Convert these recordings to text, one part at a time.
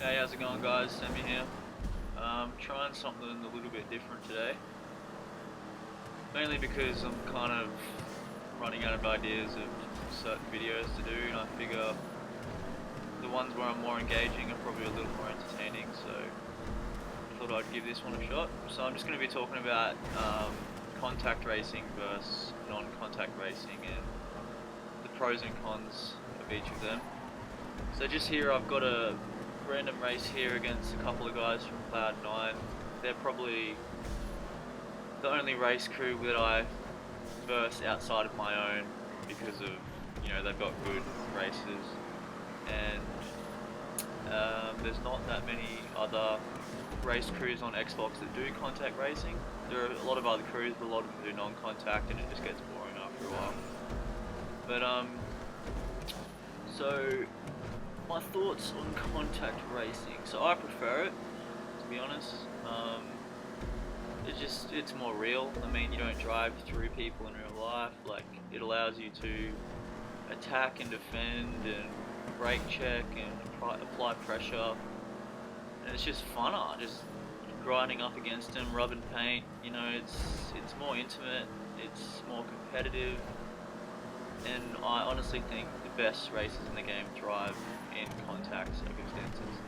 Hey, how's it going, guys? Sammy here. Trying something a little bit different today. Mainly because I'm kind of running out of ideas of certain videos to do, and I figure the ones where I'm more engaging are probably a little more entertaining, so I thought I'd give this one a shot. So I'm just going to be talking about contact racing versus non-contact racing and the pros and cons of each of them. So just here I've got a random race here against a couple of guys from Cloud9. They're probably the only race crew that I verse outside of my own because of, they've got good races, and there's not that many other race crews on Xbox that do contact racing. There are a lot of other crews, but a lot of them do non-contact, and it just gets boring after a while. But so my thoughts on contact racing. So I prefer it, to be honest. It's more real. I mean, you don't drive through people in real life. Like, it allows you to attack and defend and brake check and apply pressure. And it's just funner, just grinding up against them, rubbing paint. It's more intimate, it's more competitive, and I honestly think the best races in the game thrive in contact circumstances.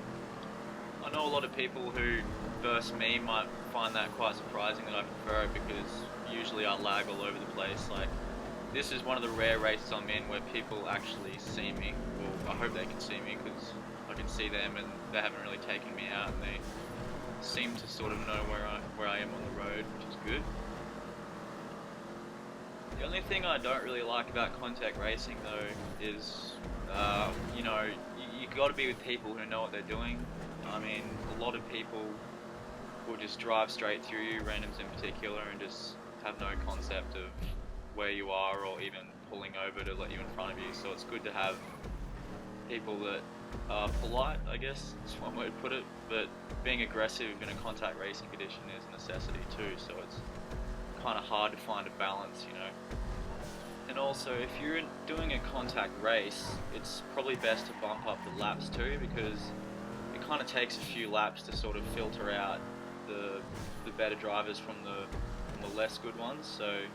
I know a lot of people who verse me might find that quite surprising that I prefer it, because usually I lag all over the place. Like, this is one of the rare races I'm in where people actually see me. Well, I hope they can see me, because I can see them and they haven't really taken me out, and they seem to sort of know where I am on the road, which is good. The only thing I don't really like about contact racing though is, you gotta be with people who know what they're doing. I mean, a lot of people will just drive straight through you, randoms in particular, and just have no concept of where you are or even pulling over to let you in front of you. So it's good to have people that are polite, I guess, is one way to put it, but being aggressive in a contact racing condition is a necessity too, so it's kind of hard to find a balance, And also, if you're doing a contact race, it's probably best to bump up the laps too, because it kind of takes a few laps to sort of filter out the better drivers from the less good ones. So,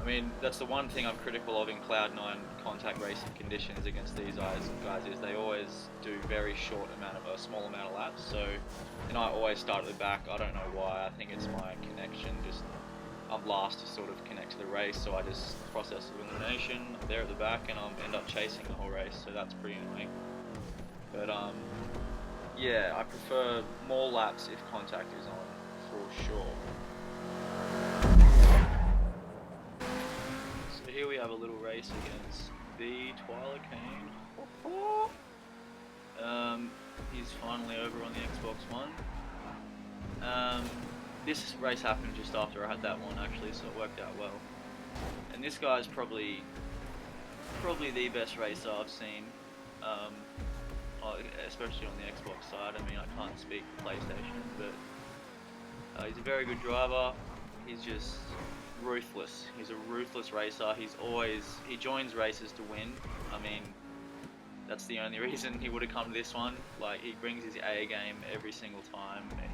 I mean, that's the one thing I'm critical of in Cloud9 contact racing conditions against these guys is they always do very small amount of laps. So, and I always start at the back. I don't know why. I think it's my connection. I'm last to sort of connect to the race, so I just process elimination. I'm there at the back, and I'll end up chasing the whole race. So that's pretty annoying. But yeah, I prefer more laps if contact is on, for sure. So here we have a little race against the Twilicane. He's finally over on the Xbox One. This race happened just after I had that one, actually, so it worked out well. And this guy's probably the best racer I've seen, especially on the Xbox side. I mean, I can't speak for PlayStation, but he's a very good driver. He's just ruthless. He's a ruthless racer. He joins races to win. I mean, that's the only reason he would have come to this one. Like, he brings his A game every single time, and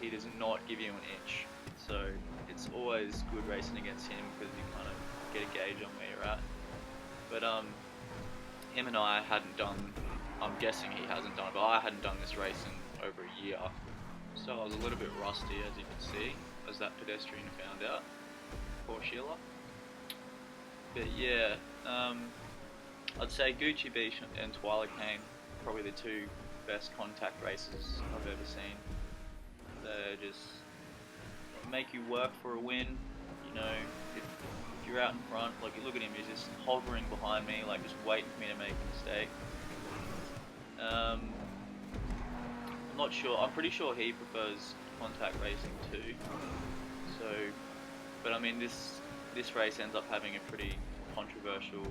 he does not give you an inch. So it's always good racing against him, because you kind of get a gauge on where you're at. But him and I hadn't done, I'm guessing he hasn't done it, but I hadn't done this race in over a year. So I was a little bit rusty, as you can see, as that pedestrian found out. Poor Sheila. But yeah, I'd say Gucci Beach and Twilicane, probably the two best contact races I've ever seen. They just make you work for a win. If you're out in front, like, you look at him, he's just hovering behind me, like, just waiting for me to make a mistake. I'm not sure, I'm pretty sure he prefers contact racing too. So, but I mean, this race ends up having a pretty controversial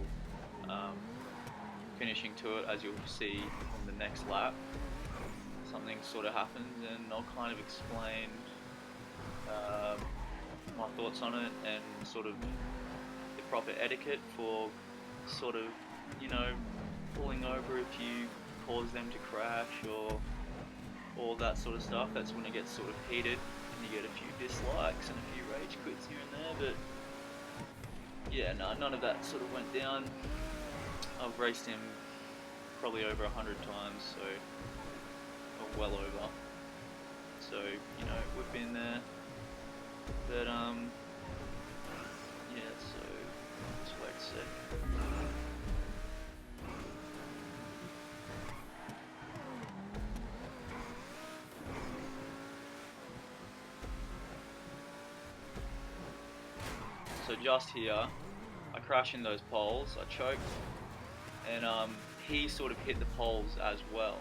finishing to it, as you'll see on the next lap. Something sort of happens, and I'll kind of explain my thoughts on it, and sort of the proper etiquette for sort of, pulling over if you cause them to crash or all that sort of stuff. That's when it gets sort of heated and you get a few dislikes and a few rage quits here and there, but yeah, no, none of that sort of went down. I've raced him probably over 100 times, so, or well over. So, you know, we've been there, but yeah, so, just wait a sec. So just here, I crashed in those poles, I choked, and he sort of hit the poles as well.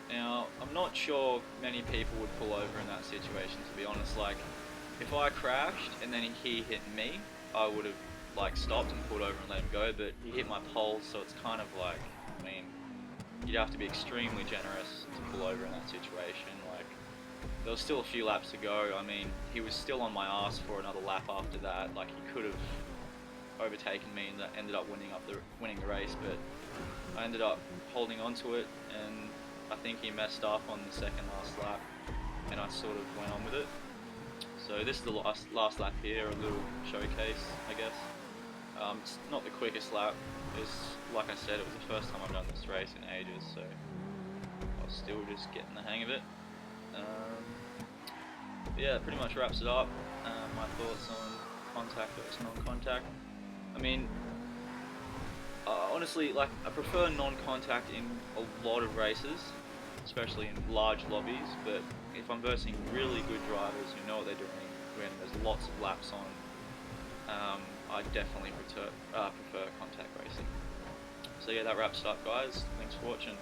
Now, I'm not sure many people would pull over in that situation, to be honest. Like, if I crashed and then he hit me, I would have like stopped and pulled over and let him go, but he hit my poles, so it's kind of like, I mean, you'd have to be extremely generous to pull over in that situation. Like, there was still a few laps to go. I mean, he was still on my ass for another lap after that. Like, he could have overtaken me and that ended up winning the race, but I ended up holding on to it, and I think he messed up on the second last lap, and I sort of went on with it. So this is the last lap here, a little showcase, I guess. It's not the quickest lap. It's, like I said, it was the first time I've done this race in ages, so I was still just getting the hang of it. Yeah, pretty much wraps it up. My thoughts on contact versus non-contact. I mean, honestly, like, I prefer non-contact in a lot of races, especially in large lobbies, but if I'm versing really good drivers who know what they're doing, when there's lots of laps on, I definitely prefer contact racing. So yeah, that wraps it up, guys. Thanks for watching.